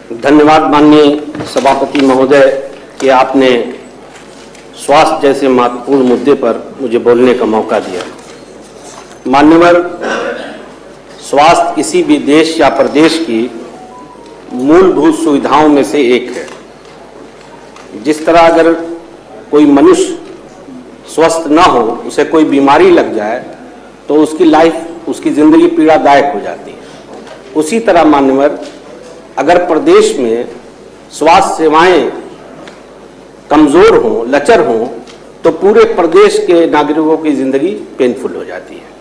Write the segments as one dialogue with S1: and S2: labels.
S1: धन्यवाद माननीय सभापति महोदय कि आपने स्वास्थ्य जैसे महत्वपूर्ण मुद्दे पर मुझे बोलने का मौका दिया। मान्यवर, स्वास्थ्य किसी भी देश या प्रदेश की मूलभूत सुविधाओं में से एक है। जिस तरह अगर कोई मनुष्य स्वस्थ न हो, उसे कोई बीमारी लग जाए तो उसकी लाइफ, उसकी जिंदगी पीड़ादायक हो जाती है। उसी तरह मान्यवर, अगर प्रदेश में स्वास्थ्य सेवाएं कमजोर हों, लचर हों, तो पूरे प्रदेश के नागरिकों की जिंदगी पेनफुल हो जाती है।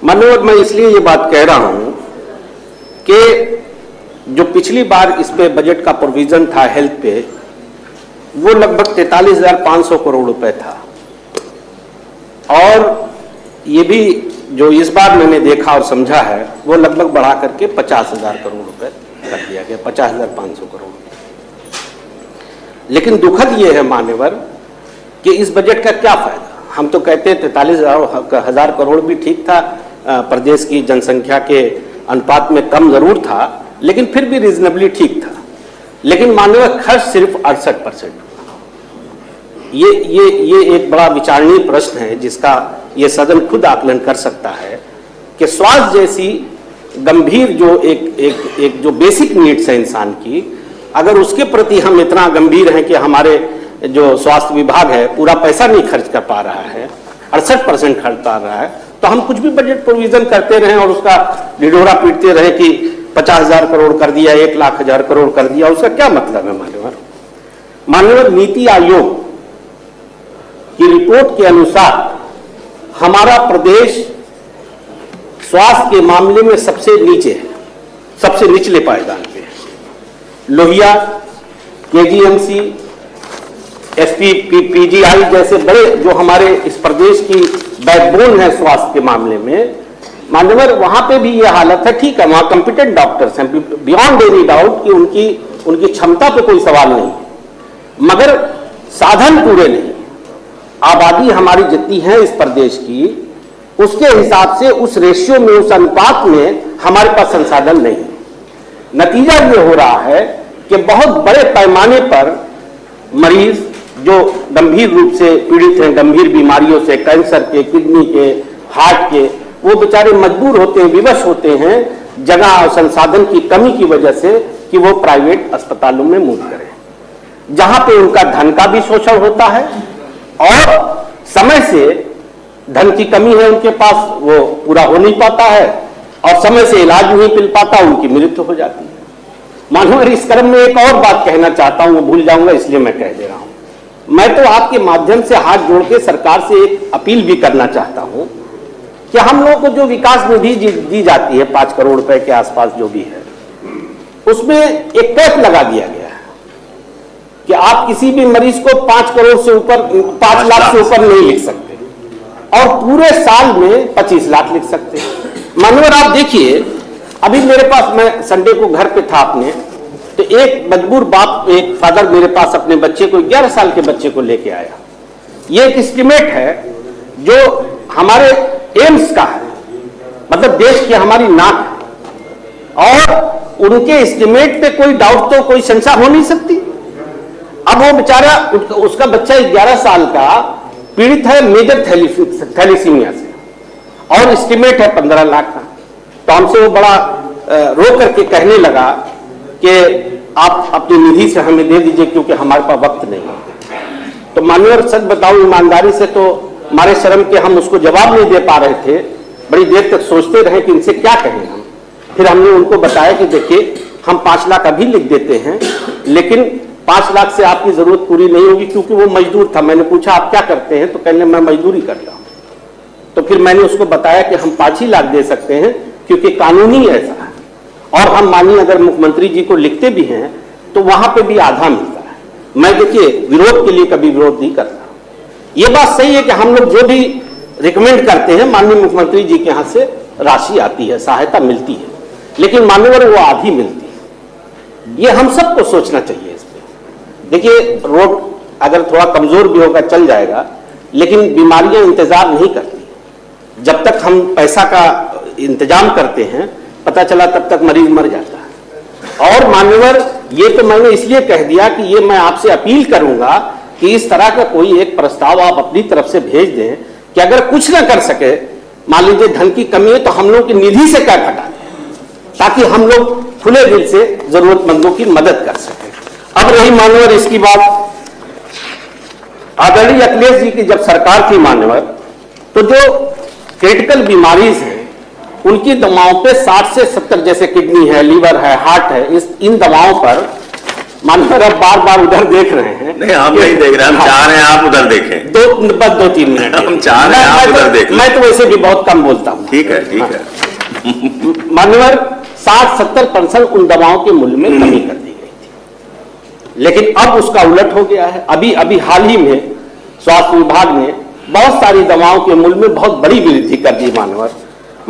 S1: मान्यवर, मैं इसलिए ये बात कह रहा हूं कि जो पिछली बार इस पे बजट का प्रोविजन था हेल्थ पे, वो लगभग 43,500 करोड़ रुपए था, और ये भी जो इस बार मैंने देखा और समझा है वो लगभग बढ़ा करके 50,000 करोड़ रुपए कर दिया गया, 50,500 करोड़। लेकिन दुखद ये है मान्यवर कि इस बजट का क्या फायदा। हम तो कहते हैं 43,000 करोड़ भी ठीक था, प्रदेश की जनसंख्या के अनुपात में कम जरूर था, लेकिन फिर भी रीजनेबली ठीक था। लेकिन मान्यवर, खर्च सिर्फ 68%। ये एक बड़ा विचारणीय प्रश्न है जिसका ये सदन खुद आकलन कर सकता है कि स्वास्थ्य जैसी गंभीर जो एक जो बेसिक नीड्स है इंसान की, अगर उसके प्रति हम इतना गंभीर हैं कि हमारे जो स्वास्थ्य विभाग है पूरा पैसा नहीं खर्च कर पा रहा है, 68% खर्च पा रहा है, तो हम कुछ भी बजट प्रोविजन करते रहें और उसका ढिढोरा पीटते रहे कि 50,000 करोड़ कर दिया, 1,00,000 करोड़ कर दिया, उसका क्या मतलब है मान्यवर? नीति आयोग की रिपोर्ट के अनुसार हमारा प्रदेश स्वास्थ्य के मामले में सबसे नीचे है, सबसे निचले पायदान पे है। लोहिया, केजीएमसी, एसपीपीजीआई जैसे बड़े जो हमारे इस प्रदेश की बैकबोन है स्वास्थ्य के मामले में, मान्यवर, वहां पे भी ये हालत है। ठीक है, वहां कॉम्पिटेंट डॉक्टर्स हैं, बियॉन्ड एनी डाउट कि उनकी क्षमता पे कोई सवाल नहीं है, मगर साधन पूरे नहीं। आबादी हमारी जितनी है इस प्रदेश की, उसके हिसाब से उस रेशियो में, उस अनुपात में हमारे पास संसाधन नहीं है। नतीजा ये हो रहा है कि बहुत बड़े पैमाने पर मरीज जो गंभीर रूप से पीड़ित हैं, गंभीर बीमारियों से, कैंसर के, किडनी के, हार्ट के, वो बेचारे मजबूर होते हैं, विवश होते हैं जगह और संसाधन की कमी की वजह से कि वो प्राइवेट अस्पतालों में मूव करें, जहां पे उनका धन का भी शोषण होता है और समय से धन की कमी है उनके पास, वो पूरा हो नहीं पाता है, और समय से इलाज नहीं मिल पाता, उनकी मृत्यु हो जाती है। मानव, इस क्रम में एक और बात कहना चाहता हूं, वो भूल जाऊंगा इसलिए मैं कह दे रहा हूं। मैं तो आपके माध्यम से हाथ जोड़ के सरकार से एक अपील भी करना चाहता हूं कि हम लोगों को जो विकास निधि दी जाती है 5 करोड़ रुपए के आसपास जो भी है, उसमें एक कैप लगा दिया गया है कि आप किसी भी मरीज को 5 करोड़ से ऊपर, 5 लाख से ऊपर नहीं लिख सकते, और पूरे साल में 25 लाख लिख सकते हैं। मानवर, आप देखिए, अभी मेरे पास, मैं संडे को घर पे था अपने, तो एक मजबूर बाप, एक फादर मेरे पास अपने बच्चे को, 11 साल के बच्चे को लेके आया। ये एक एस्टिमेट है जो हमारे एम्स का है, मतलब देश की हमारी नाक है, और उनके एस्टिमेट पे कोई डाउट, तो कोई शंका हो नहीं सकती। अब वो बेचारा, उसका बच्चा 11 साल का पीड़ित है मेजर थैलीसीमिया से, और एस्टिमेट है 15 लाख का। तो हमसे वो बड़ा रो करके कहने लगा कि आप अपनी निधि से हमें दे दीजिए क्योंकि हमारे पास वक्त नहीं है। तो माननीय, सच बताऊं ईमानदारी से, तो हमारे शर्म के हम उसको जवाब नहीं दे पा रहे थे। बड़ी देर तक सोचते रहे कि इनसे क्या कहें हम। फिर हमने उनको बताया कि देखिए, हम 5 लाख अभी लिख देते हैं, लेकिन 5 लाख से आपकी जरूरत पूरी नहीं होगी, क्योंकि वो मजदूर था। मैंने पूछा आप क्या करते हैं, तो कहने मैं मजदूरी करता हूं। तो फिर मैंने उसको बताया कि हम 5 ही लाख दे सकते हैं क्योंकि कानूनी ऐसा है, और हम मानिए अगर मुख्यमंत्री जी को लिखते भी हैं तो वहां पे भी आधा मिलता है। मैं देखिए विरोध के लिए कभी विरोध नहीं करता। ये बात सही है कि हम लोग जो भी रिकमेंड करते हैं माननीय मुख्यमंत्री जी के यहाँ से राशि आती है, सहायता मिलती है, लेकिन मान्यवर वो आधी मिलती है। ये हम सबको सोचना चाहिए इस पर। देखिए, रोड अगर थोड़ा कमजोर भी होगा चल जाएगा, लेकिन बीमारियां इंतजार नहीं करती। जब तक हम पैसा का इंतजाम करते हैं, पता चला तब तक मरीज मर जाता है। और मान्यवर ये तो मैंने इसलिए कह दिया कि ये मैं आपसे अपील करूंगा कि इस तरह का कोई एक प्रस्ताव आप अपनी तरफ से भेज दें कि अगर कुछ ना कर सके, मान लीजिए धन की कमी है, तो हम लोग की निधि से क्या घटा दें ताकि हम लोग खुले दिल से जरूरतमंदों की मदद कर सके। अब रही मान्यवर इसकी बात, आदरणीय अखिलेश जी की जब सरकार थी मान्यवर, तो जो क्रिटिकल बीमारीज हैं उनकी दवाओं पे 60 से 70, जैसे किडनी है, लीवर है, हार्ट है, इन दवाओं पर मानकर अब बार बार उधर देख रहे हैं।
S2: नहीं, हम नहीं देख रहे, हम चाह रहे हैं आप उधर देखें।
S1: बस 2-3 मिनट
S2: हम चाह रहे हैं आप उधर देखें।
S1: मैं तो वैसे भी बहुत कम बोलता हूं।
S2: ठीक है, ठीक है।
S1: मान्यवर 60-70% उन दवाओं के मूल्य में कमी कर दी गई थी, लेकिन अब उसका उलट हो गया है। अभी हाल ही में स्वास्थ्य विभाग ने बहुत सारी दवाओं के मूल्य में बहुत बड़ी वृद्धि कर दी मान्यवर।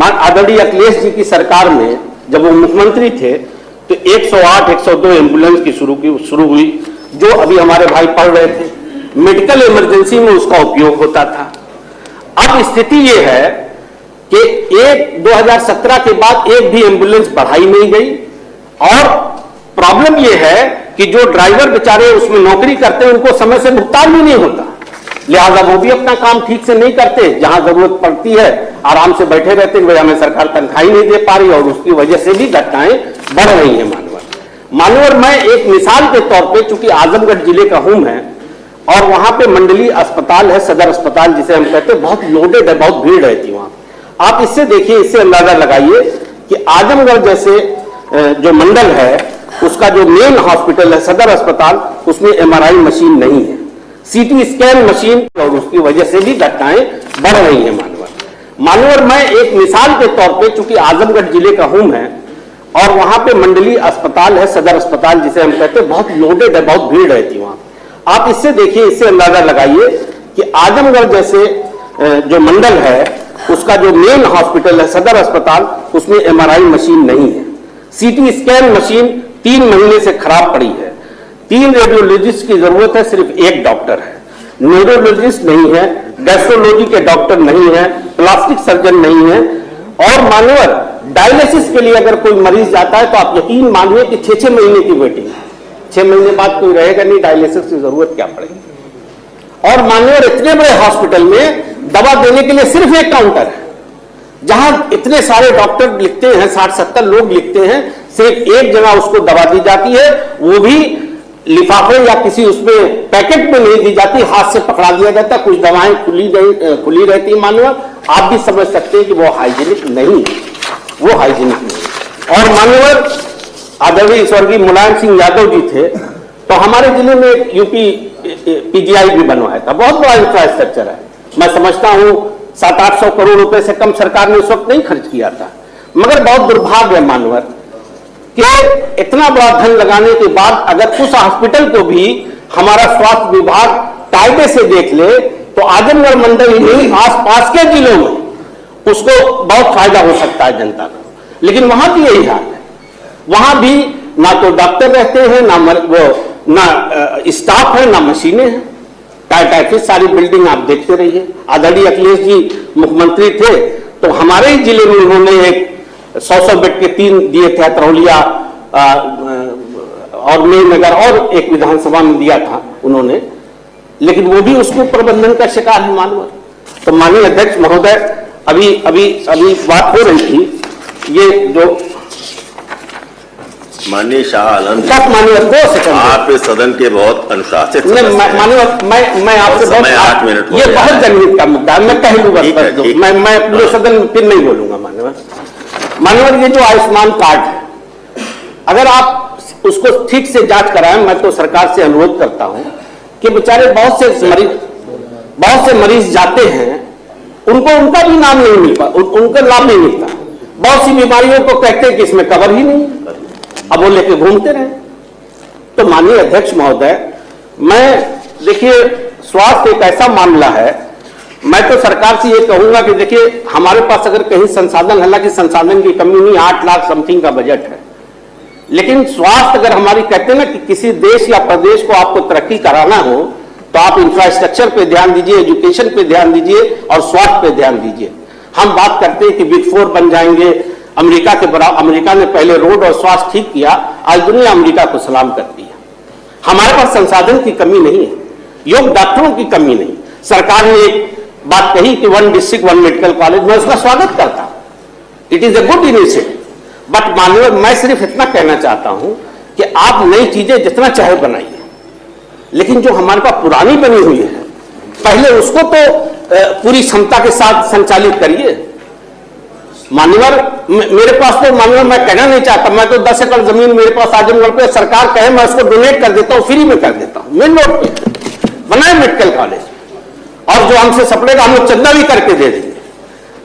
S1: आदरणीय अखिलेश जी की सरकार में जब वो मुख्यमंत्री थे तो 108-102 एम्बुलेंस की शुरू हुई, जो अभी हमारे भाई पढ़ रहे थे, मेडिकल इमरजेंसी में उसका उपयोग होता था। अब स्थिति ये है कि 2017 के बाद एक भी एम्बुलेंस बढ़ाई नहीं गई, और प्रॉब्लम ये है कि जो ड्राइवर बेचारे उसमें नौकरी करते हैं उनको समय से भुगतान भी नहीं होता, लिहाजा वो भी अपना काम ठीक से नहीं करते। जहां जरूरत पड़ती है आराम से बैठे रहते हैं, हमें सरकार तनख्वाही नहीं दे पा रही, और उसकी वजह से भी घटनाएं बढ़ रही हैं मानवर। मैं एक मिसाल के तौर पे, चूंकि आजमगढ़ जिले का हूं मैं, और वहां पे मंडलीय अस्पताल है, सदर अस्पताल जिसे हम कहते हैं, बहुत लोडेड है, बहुत भीड़ रहती है वहां। आप इससे देखिए, इससे अंदाजा लगाइए कि आजमगढ़ जैसे जो मंडल है उसका जो मेन हॉस्पिटल है सदर अस्पताल, उसमें MRI मशीन नहीं है, CT स्कैन मशीन, और उसकी वजह से भी घटनाएं बढ़ रही हैं मानवर। मैं एक मिसाल के तौर पे, चूंकि आजमगढ़ जिले का हूं मैं, और वहां पे मंडलीय अस्पताल है, सदर अस्पताल जिसे हम कहते हैं, बहुत लोडेड है, बहुत भीड़ रहती है वहां। आप इससे देखिए, इससे अंदाजा लगाइए कि आजमगढ़ जैसे जो मंडल है उसका जो मेन हॉस्पिटल है सदर अस्पताल, उसमें MRI मशीन नहीं है, CT स्कैन मशीन 3 महीने से खराब पड़ी है, 3 रेडियोलॉजिस्ट की जरूरत है, सिर्फ 1 डॉक्टर है, न्यूरोलॉजिस्ट नहीं है, गैस्ट्रोलॉजी के डॉक्टर नहीं है, प्लास्टिक सर्जन नहीं है, और मानवर डायलिसिस के लिए अगर कोई मरीज जाता है तो आप यकीन मानिए कि 6-6 महीने की वेटिंग है, 6 महीने बाद कोई रहेगा नहीं, डायलिसिस की जरूरत क्या पड़ेगी। और मानवर इतने बड़े हॉस्पिटल में दवा देने के लिए सिर्फ 1 काउंटर है, जहां इतने सारे डॉक्टर लिखते हैं, 60-70 लोग लिखते हैं, सिर्फ 1 जगह उसको दवा दी जाती है, वो भी लिफाफे या किसी उसमें पैकेट में नहीं दी जाती, हाथ से पकड़ा दिया जाता। कुछ दवाएं खुली रहती मानवर, आप भी समझ सकते हैं कि वो हाइजीनिक नहीं है, वो हाइजीनिक नहीं। और मानवर आदरणीय स्वर्गीय मुलायम सिंह यादव जी थे, तो हमारे जिले में एक UP PGI भी बनवाया था, बहुत बड़ा इंफ्रास्ट्रक्चर है। मैं समझता हूं 700-800 करोड़ रुपए से कम सरकार ने उस वक्त नहीं खर्च किया था, मगर बहुत दुर्भाग्य है मानवर कि इतना बड़ा धन लगाने के बाद अगर उस हॉस्पिटल को भी हमारा स्वास्थ्य विभाग कायदे से देख ले तो आजमगढ़ मंडल ही आसपास के जिलों में उसको बहुत फायदा हो सकता है जनता को, लेकिन वहां भी यही हाल है। वहां भी ना तो डॉक्टर रहते हैं, ना स्टाफ है, ना मशीनें हैं, टाइफिस सारी बिल्डिंग आप देखते रहिए। आदरणीय अखिलेश जी मुख्यमंत्री थे तो हमारे ही जिले में उन्होंने एक 100 बेड के 3 दिए थे, तरौलिया और मेरनगर, और एक विधानसभा में दिया था उन्होंने, लेकिन वो भी उसको प्रबंधन का शिकार है मानवर। तो माननीय अध्यक्ष महोदय, अभी बात हो रही थी, ये जो
S2: माननीय शाह आलम,
S1: माननीय 2 सेकंड,
S2: आप इस सदन के बहुत अनुशासित
S1: माननीय मैं आपसे बहुत
S2: 8 मिनट,
S1: ये बहुत जनहित का मुद्दा है, मैं कह लूंगा, मैं पूरे सदन में फिर नहीं बोलूंगा माननीय। ये जो आयुष्मान कार्ड है, अगर आप उसको ठीक से जांच कराएं, मैं तो सरकार से अनुरोध करता हूं कि बेचारे बहुत से मरीज जाते हैं, उनको उनका भी नाम नहीं मिल पाता, उनका लाभ नहीं मिलता। बहुत सी बीमारियों को कहते हैं कि इसमें कवर ही नहीं, अब वो लेके घूमते रहे। तो माननीय अध्यक्ष महोदय, मैं देखिए स्वास्थ्य एक ऐसा मामला है, मैं तो सरकार से ये कहूंगा कि देखिए हमारे पास अगर कहीं संसाधन, हालांकि संसाधन की कमी नहीं, 8 लाख समथिंग का बजट है, लेकिन स्वास्थ्य अगर हमारी कहते हैं ना कि किसी देश या प्रदेश को आपको तरक्की कराना हो तो आप इंफ्रास्ट्रक्चर पे ध्यान दीजिए, एजुकेशन पे ध्यान दीजिए और स्वास्थ्य पे ध्यान दीजिए। हम बात करते हैं कि बिग 4 बन जाएंगे, अमेरिका के बराबर, अमेरिका ने पहले रोड और स्वास्थ्य ठीक किया, आज दुनिया अमेरिका को सलाम करती है। हमारे पास संसाधन की कमी नहीं है, योग्य डॉक्टरों की कमी नहीं। सरकार ने एक बात कही कि 1 डिस्ट्रिक्ट 1 मेडिकल कॉलेज, मैं उसका स्वागत करता हूं, it is a good initiative. But माननीय, मैं सिर्फ इतना कहना चाहता हूं कि आप नई चीजें जितना चाहे बनाइए, लेकिन जो हमारे पास पुरानी बनी हुई है पहले उसको तो पूरी क्षमता के साथ संचालित करिए। मान्यवर, मेरे पास तो मान्यवर, मैं कहना नहीं चाहता, मैं तो 10 एकड़ जमीन मेरे पास आजमगढ़ पे, सरकार कहे मैं उसको डोनेट कर देता हूं, फ्री में कर देता हूं, मेन रोड पे बनाए मेडिकल कॉलेज, और जो हमसे सपड़ेगा हम लोग चंदा भी करके दे देंगे।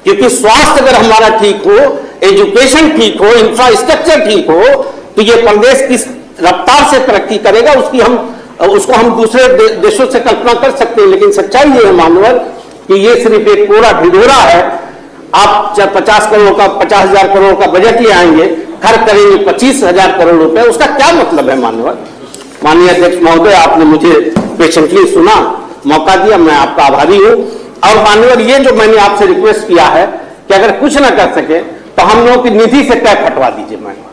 S1: क्योंकि स्वास्थ्य अगर हमारा ठीक हो, एजुकेशन ठीक हो, इंफ्रास्ट्रक्चर ठीक हो, तो ये प्रदेश किस रफ्तार से तरक्की करेगा उसको हम दूसरे देशों से कल्पना कर सकते हैं। लेकिन सच्चाई ये है मानवर कि ये सिर्फ एक कोरा ढिढोरा है। आप 50 करोड़ का 50,000 करोड़ का बजट ले आएंगे, खर्च करेंगे 25,000 करोड़ रुपए, उसका क्या मतलब है मानवर? माननीय अध्यक्ष महोदय, आपने मुझे पेशेंटली सुना, मौका दिया, मैं आपका आभारी हूं। और माननीय, ये जो मैंने आपसे रिक्वेस्ट किया है कि अगर कुछ ना कर सके तो हम लोगों की निधि से तय हटवा दीजिए माननीय,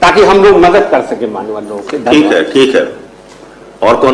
S1: ताकि हम लोग मदद कर सके माननीय लोगों के।
S2: ठीक है, ठीक है। और कौन?